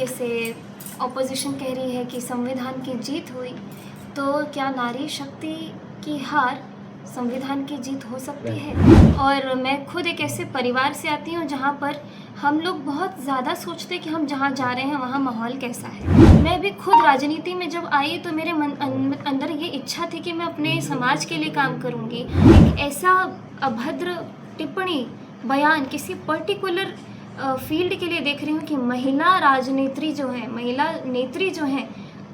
तरीके से ऑपोजिशन कह रही है कि संविधान की जीत हुई, तो क्या नारी शक्ति की हार संविधान की जीत हो सकती है? और मैं खुद एक ऐसे परिवार से आती हूँ जहाँ पर हम लोग बहुत ज़्यादा सोचते कि हम जहाँ जा रहे हैं वहाँ माहौल कैसा है। मैं भी खुद राजनीति में जब आई तो मेरे अंदर ये इच्छा थी कि मैं अपने समाज के लिए काम करूँगी। एक ऐसा अभद्र टिप्पणी बयान किसी पर्टिकुलर फील्ड के लिए देख रही हूँ कि महिला राजनेत्री जो हैं, महिला नेत्री जो हैं,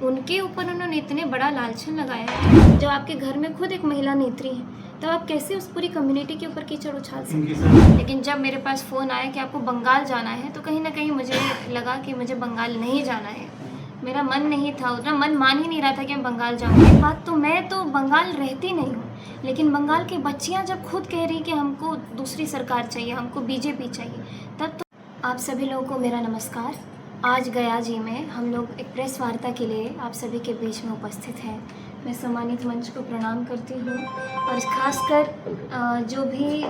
उनके ऊपर उन्होंने इतने बड़ा लांछन लगाया है। जब आपके घर में खुद एक महिला नेत्री है तो आप कैसे उस पूरी कम्युनिटी के ऊपर कीचड़ उछाल सकते हैं। लेकिन जब मेरे पास फ़ोन आया कि आपको बंगाल जाना है तो कहीं ना कहीं मुझे लगा कि मुझे बंगाल नहीं जाना है। मेरा मन नहीं था, उतना मन मान ही नहीं रहा था कि मैं बंगाल जाऊँगी। बात तो मैं तो बंगाल रहती नहीं हूँ, लेकिन बंगाल की बच्चियाँ जब खुद कह रही कि हमको दूसरी सरकार चाहिए, हमको बीजेपी चाहिए, तब तो आप सभी लोगों को मेरा नमस्कार। आज गया जी में हम लोग एक प्रेस वार्ता के लिए आप सभी के बीच में उपस्थित हैं। मैं सम्मानित मंच को प्रणाम करती हूँ और ख़ासकर जो भी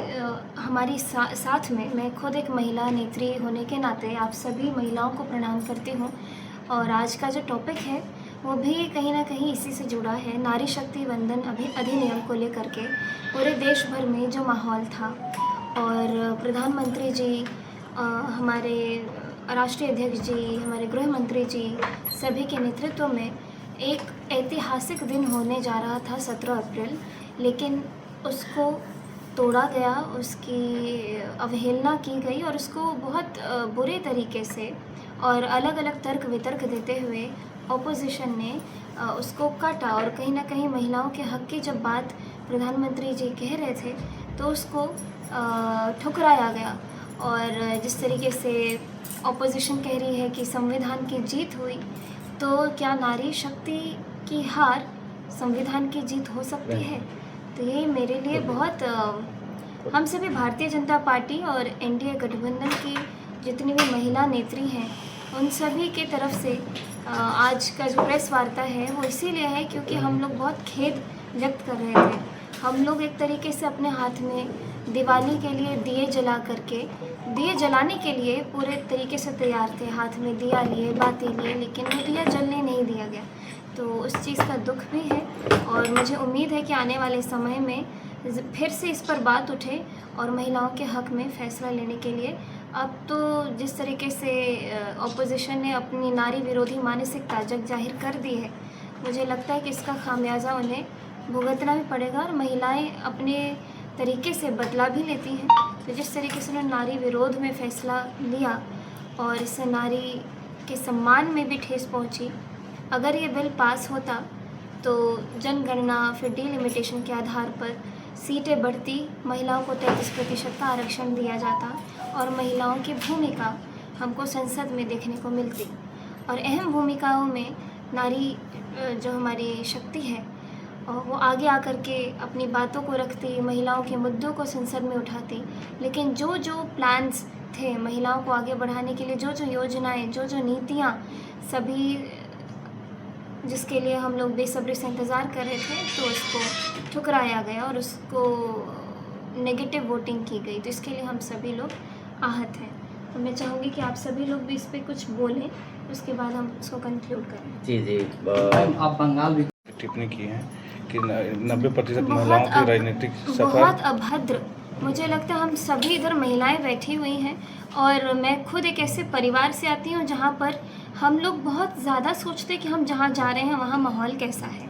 हमारी साथ में, मैं खुद एक महिला नेत्री होने के नाते आप सभी महिलाओं को प्रणाम करती हूँ। और आज का जो टॉपिक है वो भी कहीं ना कहीं इसी से जुड़ा है। नारी शक्ति वंदन अधिनियम को लेकर के पूरे देश भर में जो माहौल था और प्रधानमंत्री जी, हमारे राष्ट्रीय अध्यक्ष जी, हमारे गृह मंत्री जी सभी के नेतृत्व में एक ऐतिहासिक दिन होने जा रहा था 17 अप्रैल, लेकिन उसको तोड़ा गया, उसकी अवहेलना की गई और उसको बहुत बुरे तरीके से और अलग अलग तर्क वितर्क देते हुए ऑपोजिशन ने उसको काटा। और कहीं ना कहीं महिलाओं के हक़ की जब बात प्रधानमंत्री जी कह रहे थे तो उसको ठुकराया गया। और जिस तरीके से ऑपोजिशन कह रही है कि संविधान की जीत हुई, तो क्या नारी शक्ति की हार संविधान की जीत हो सकती है? तो ये मेरे लिए बहुत हम सभी भारतीय जनता पार्टी और एनडीए गठबंधन की जितनी भी महिला नेत्री हैं उन सभी के तरफ से आज का जो प्रेस वार्ता है वो इसीलिए है क्योंकि हम लोग बहुत खेद व्यक्त कर रहे थे। हम लोग एक तरीके से अपने हाथ में दिवाली के लिए दिए जलाने के लिए पूरे तरीके से तैयार थे, हाथ में दिया लिए, बाती लिए, लेकिन वो दिया जलने नहीं दिया गया। तो उस चीज़ का दुख भी है और मुझे उम्मीद है कि आने वाले समय में फिर से इस पर बात उठे और महिलाओं के हक़ में फ़ैसला लेने के लिए। अब तो जिस तरीके से ऑपोजिशन ने अपनी नारी विरोधी मानसिकता जग जाहिर कर दी है, मुझे लगता है कि इसका खामियाजा उन्हें भुगतना भी पड़ेगा और महिलाएं अपने तरीके से बदला भी लेती हैं। तो जिस तरीके से उन्होंने नारी विरोध में फ़ैसला लिया और इससे नारी के सम्मान में भी ठेस पहुंची। अगर ये बिल पास होता तो जनगणना फिर डिलिमिटेशन के आधार पर सीटें बढ़ती, महिलाओं को 33% का आरक्षण दिया जाता और महिलाओं की भूमिका हमको संसद में देखने को मिलती। और अहम भूमिकाओं में नारी जो हमारी शक्ति है वो आगे आकर के अपनी बातों को रखती, महिलाओं के मुद्दों को संसद में उठाती। लेकिन जो जो प्लान्स थे महिलाओं को आगे बढ़ाने के लिए, जो जो योजनाएं, जो जो नीतियाँ, सभी जिसके लिए हम लोग बेसब्री से इंतज़ार कर रहे थे, तो उसको ठुकराया गया और उसको नेगेटिव वोटिंग की गई। तो इसके लिए हम सभी लोग आहत हैं। तो मैं चाहूँगी कि आप सभी लोग भी इस पर कुछ बोलें, उसके बाद हम इसको कंक्लूड करें। जी आप बंगाल भी टिप्पणी की है कि 90% महिलाओं की राजनीतिक सफर बहुत अभद्र। मुझे लगता है हम सभी इधर महिलाएं बैठी हुई हैं और मैं खुद एक ऐसे परिवार से आती हूँ जहाँ पर हम लोग बहुत ज़्यादा सोचते कि हम जहाँ जा रहे हैं वहाँ माहौल कैसा है।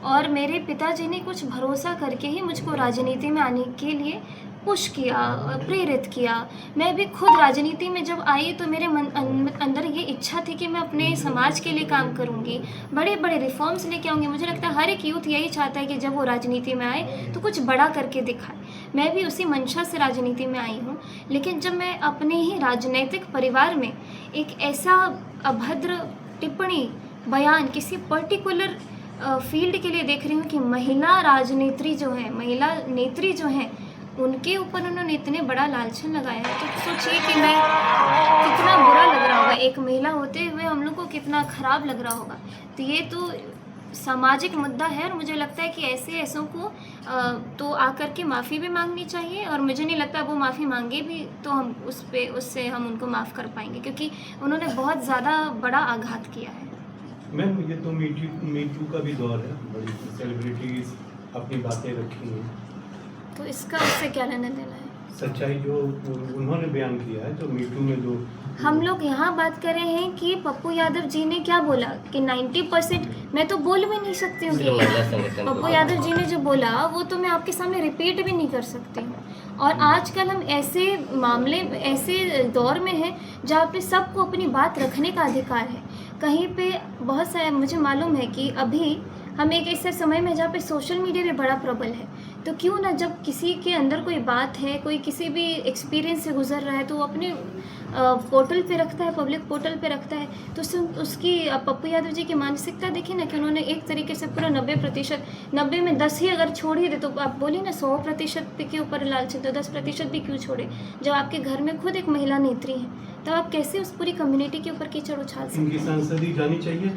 और मेरे पिताजी ने कुछ भरोसा करके ही मुझको राजनीति में आने के लिए पुश किया, प्रेरित किया। मैं भी खुद राजनीति में जब आई तो मेरे अंदर ये इच्छा थी कि मैं अपने समाज के लिए काम करूँगी, बड़े बड़े रिफॉर्म्स लेके आऊँगी। मुझे लगता है हर एक यूथ यही चाहता है कि जब वो राजनीति में आए तो कुछ बड़ा करके दिखाए। मैं भी उसी मंशा से राजनीति में आई हूँ, लेकिन जब मैं अपने ही राजनीतिक परिवार में एक ऐसा अभद्र टिप्पणी बयान किसी पर्टिकुलर फील्ड के लिए देख रही हूँ कि महिला राजनेत्री जो हैं, महिला नेत्री जो हैं, उनके ऊपर उन्होंने इतने बड़ा लांछन लगाया है, तो सोचिए कि मैं कितना बुरा लग रहा होगा, एक महिला होते हुए हम लोग को कितना ख़राब लग रहा होगा। तो ये तो सामाजिक मुद्दा है और मुझे लगता है कि ऐसों को तो आकर के माफ़ी भी मांगनी चाहिए और मुझे नहीं लगता वो माफ़ी मांगे भी तो हम उससे हम उनको माफ़ कर पाएंगे, क्योंकि उन्होंने बहुत ज़्यादा बड़ा आघात किया है। मैम, ये तो मीटू का भी दौर है, बड़ी सेलिब्रिटीज अपनी बातें रखी हैं, तो इसका उससे क्या लेना देना है? सच्चाई जो उन्होंने बयान किया है, जो मीटू में जो हम लोग यहाँ बात कर रहे हैं कि पप्पू यादव जी ने क्या बोला कि 90%, मैं तो बोल भी नहीं सकती हूँ कि पप्पू यादव जी ने जो बोला वो तो मैं आपके सामने रिपीट भी नहीं कर सकती हूँ। और आजकल हम ऐसे ऐसे दौर में हैं जहाँ पे सबको अपनी बात रखने का अधिकार है। कहीं पे बहुत सारे, मुझे मालूम है कि अभी हम एक ऐसे समय में जहाँ पे सोशल मीडिया भी बड़ा प्रबल है, तो क्यों ना जब किसी के अंदर कोई बात है, कोई किसी भी एक्सपीरियंस से गुजर रहा है तो वो अपने पोर्टल पे रखता है, पब्लिक पोर्टल पे रखता है। तो उसकी पप्पू यादव जी की मानसिकता देखिए ना कि उन्होंने एक तरीके से पूरा 90%, 90 में 10 ही अगर छोड़ ही दे तो आप बोलिए ना 100% के ऊपर लालच है, तो 10% भी क्यों छोड़े? जब आपके घर में खुद एक महिला नेत्री है तो आप कैसे उस पूरी कम्युनिटी के ऊपर कीचड़ उछाल सकते इनकी संसदीय जानी चाहिए?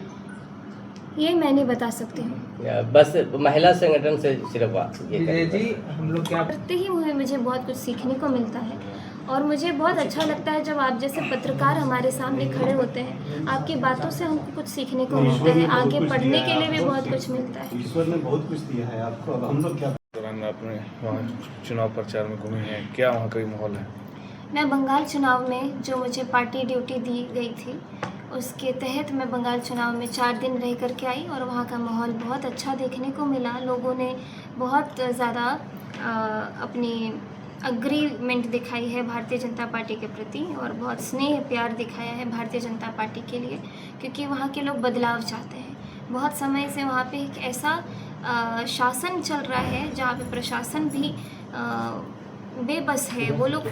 ये मैं नहीं बता सकती हूँ। बस महिला संगठन से सिर्फ विजय जी, हम लोग क्या करते ही हुए मुझे बहुत कुछ सीखने को मिलता है और मुझे बहुत अच्छा लगता है जब आप जैसे पत्रकार हमारे सामने खड़े होते हैं। आपकी बातों से हमको कुछ सीखने को मिलता है, आगे पढ़ने के लिए भी बहुत कुछ मिलता है। ईश्वर ने बहुत कुछ दिया है आपको, अब हम लोग क्या? दौरान आपने वहाँ चुनाव प्रचार में घूमी है, क्या वहाँ का माहौल है? मैं बंगाल चुनाव में जो मुझे पार्टी ड्यूटी दी गई थी उसके तहत मैं बंगाल चुनाव में 4 दिन रह कर के आई और वहाँ का माहौल बहुत अच्छा देखने को मिला। लोगों ने बहुत ज़्यादा अपनी अग्रीमेंट दिखाई है भारतीय जनता पार्टी के प्रति और बहुत स्नेह प्यार दिखाया है भारतीय जनता पार्टी के लिए, क्योंकि वहाँ के लोग बदलाव चाहते हैं। बहुत समय से वहाँ पे एक ऐसा शासन चल रहा है जहाँ पे प्रशासन भी बेबस है, वो लोग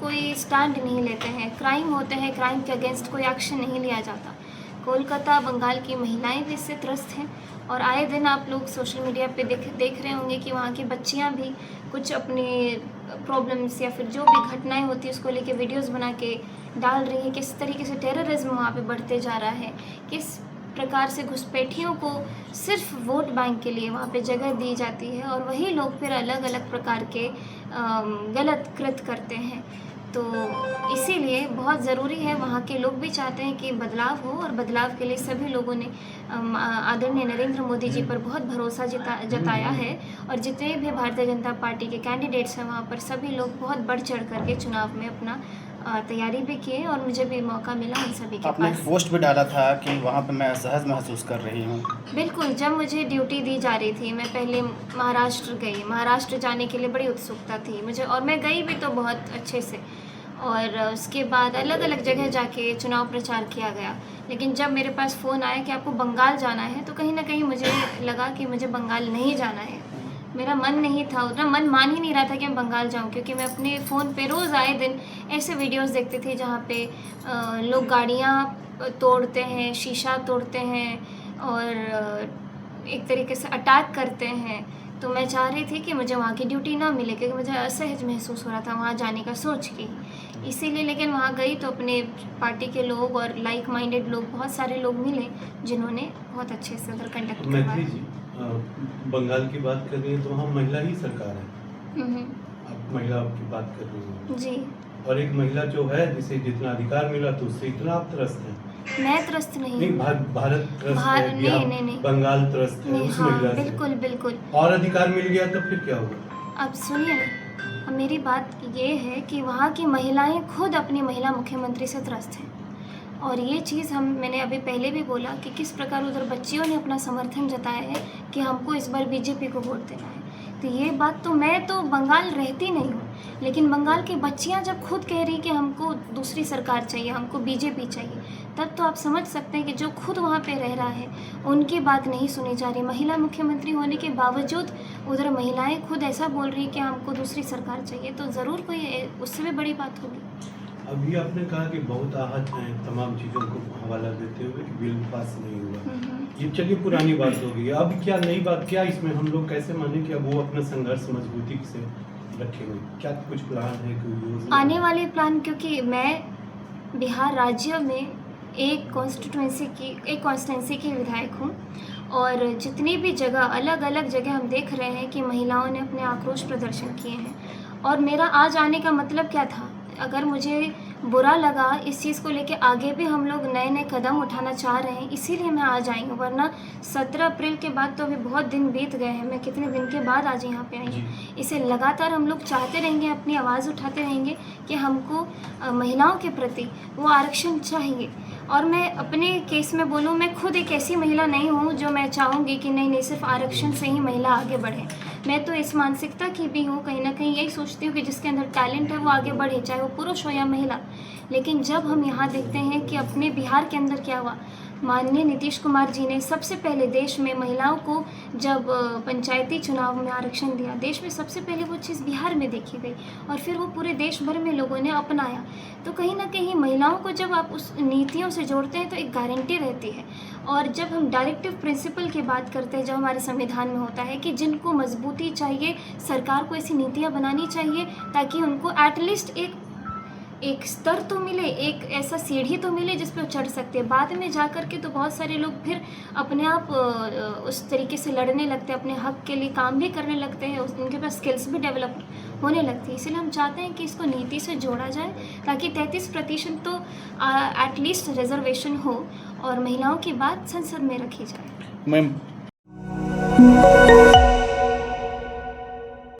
कोई स्टैंड नहीं लेते हैं। क्राइम होते हैं, क्राइम के अगेंस्ट कोई एक्शन नहीं लिया जाता। कोलकाता, बंगाल की महिलाएं भी इससे त्रस्त हैं और आए दिन आप लोग सोशल मीडिया पे देख रहे होंगे कि वहाँ की बच्चियाँ भी कुछ अपने प्रॉब्लम्स या फिर जो भी घटनाएं होती है उसको लेके वीडियोस बना के डाल रही हैं। किस तरीके से टेररिज्म वहाँ पे बढ़ते जा रहा है, किस प्रकार से घुसपैठियों को सिर्फ वोट बैंक के लिए वहाँ पे जगह दी जाती है और वही लोग फिर अलग अलग प्रकार के गलत कृत्य करते हैं। तो इसीलिए बहुत ज़रूरी है, वहाँ के लोग भी चाहते हैं कि बदलाव हो और बदलाव के लिए सभी लोगों ने आदरणीय नरेंद्र मोदी जी पर बहुत भरोसा जताया है और जितने भी भारतीय जनता पार्टी के कैंडिडेट्स हैं वहाँ पर सभी लोग बहुत बढ़ चढ़ करके चुनाव में अपना तैयारी भी किए और मुझे भी मौका मिला उन सभी के आपने पास। पोस्ट भी डाला था कि वहाँ पे मैं असहज महसूस कर रही हूँ। बिल्कुल, जब मुझे ड्यूटी दी जा रही थी मैं पहले महाराष्ट्र गई। महाराष्ट्र जाने के लिए बड़ी उत्सुकता थी मुझे और मैं गई भी तो बहुत अच्छे से और उसके बाद अलग अलग जगह जाके चुनाव प्रचार किया गया। लेकिन जब मेरे पास फ़ोन आया कि आपको बंगाल जाना है तो कहीं ना कहीं मुझे लगा कि मुझे बंगाल नहीं जाना है। मेरा मन नहीं था, उतना मन मान ही नहीं रहा था कि मैं बंगाल जाऊं, क्योंकि मैं अपने फ़ोन पे रोज़ आए दिन ऐसे वीडियोस देखती थी जहाँ पे लोग गाड़ियाँ तोड़ते हैं, शीशा तोड़ते हैं और एक तरीके से अटैक करते हैं। तो मैं चाह रही थी कि मुझे वहाँ की ड्यूटी ना मिले, क्योंकि मुझे असहज महसूस हो रहा था वहाँ जाने का सोच के। इसीलिए लेकिन वहाँ गई तो अपने पार्टी के लोग और लाइक माइंडेड लोग, बहुत सारे लोग मिले जिन्होंने बहुत अच्छे से उधर कंडक्ट मैथिली करवाया। जी, बंगाल की बात कर रही हैं तो वहाँ महिला ही सरकार है, आप महिला की बात कर रही हैं जी, और एक महिला जो है जिसे जितना अधिकार मिला तो उससे इतना आप त्रस्त हैं। मैं त्रस्त नहीं नहीं, हूँ। भारत त्रस्त है, नहीं, या नहीं। बंगाल त्रस्त है नहीं, उस हाँ, महिला से। बिल्कुल बिल्कुल। और अधिकार मिल गया तो फिर क्या होगा? अब सुनिए ना, मेरी बात ये है कि वहाँ की महिलाएं खुद अपनी महिला मुख्यमंत्री से त्रस्त हैं और ये चीज़ मैंने अभी पहले भी बोला कि किस प्रकार उधर बच्चियों ने अपना समर्थन जताया है कि हमको इस बार बीजेपी को वोट देना है। तो ये बात तो मैं तो बंगाल रहती नहीं हूँ, लेकिन बंगाल की बच्चियाँ जब खुद कह रही कि हमको दूसरी सरकार चाहिए, हमको बीजेपी चाहिए, तब तो आप समझ सकते हैं कि जो खुद वहाँ पे रह रहा है उनकी बात नहीं सुनी जा रही। महिला मुख्यमंत्री होने के बावजूद उधर महिलाएं खुद ऐसा बोल रही कि हमको दूसरी सरकार चाहिए, तो ज़रूर कोई उससे भी बड़ी बात होगी। अभी आपने कहा कि बहुत आहत हैं तमाम चीज़ों को हवाला देते हुए कि बिल पास नहीं हुआ। ये चलिए पुरानी बात हो गई, अब क्या नई बात, क्या इसमें हम लोग कैसे माने कि अब वो अपना संघर्ष मजबूती से रखेंगे? क्या कुछ प्लान है, कोई योजना? आने वाले प्लान, क्योंकि मैं बिहार राज्य में एक कॉन्स्टिट्यूंसी की विधायक हूँ और जितनी भी जगह अलग अलग जगह हम देख रहे हैं कि महिलाओं ने अपने आक्रोश प्रदर्शन किए हैं। और मेरा आज आने का मतलब क्या था, अगर मुझे बुरा लगा इस चीज़ को लेके आगे भी हम लोग नए नए कदम उठाना चाह रहे हैं, इसीलिए मैं आज आई हूँ। वरना 17 अप्रैल के बाद तो अभी बहुत दिन बीत गए हैं, मैं कितने दिन के बाद आज यहाँ पे आई हूँ। इसे लगातार हम लोग चाहते रहेंगे, अपनी आवाज़ उठाते रहेंगे कि हमको महिलाओं के प्रति वो आरक्षण चाहिए। और मैं अपने केस में बोलूँ, मैं खुद एक ऐसी महिला नहीं हूँ जो मैं चाहूँगी कि नहीं सिर्फ आरक्षण से ही महिला आगे बढ़े। मैं तो इस मानसिकता की भी हूँ, कहीं ना कहीं यही सोचती हूँ कि जिसके अंदर टैलेंट है वो आगे बढ़े, चाहे वो पुरुष हो या महिला। लेकिन जब हम यहाँ देखते हैं कि अपने बिहार के अंदर क्या हुआ, माननीय नीतीश कुमार जी ने सबसे पहले देश में महिलाओं को जब पंचायती चुनाव में आरक्षण दिया, देश में सबसे पहले वो चीज़ बिहार में देखी गई और फिर वो पूरे देश भर में लोगों ने अपनाया। तो कहीं ना कहीं महिलाओं को जब आप उस नीतियों से जोड़ते हैं तो एक गारंटी रहती है। और जब हम डायरेक्टिव प्रिंसिपल की बात करते हैं, जो हमारे संविधान में होता है कि जिनको मजबूती चाहिए, सरकार को ऐसी नीतियाँ बनानी चाहिए ताकि उनको एटलीस्ट एक स्तर तो मिले, एक ऐसा सीढ़ी तो मिले जिस पे वो चढ़ सकते हैं। बाद में जा कर के तो बहुत सारे लोग फिर अपने आप उस तरीके से लड़ने लगते हैं, अपने हक के लिए काम भी करने लगते हैं, उनके पास स्किल्स भी डेवलप होने लगती है। इसलिए हम चाहते हैं कि इसको नीति से जोड़ा जाए ताकि 33% तो एटलीस्ट रिजर्वेशन हो और महिलाओं की बात संसद में रखी जाए। मैम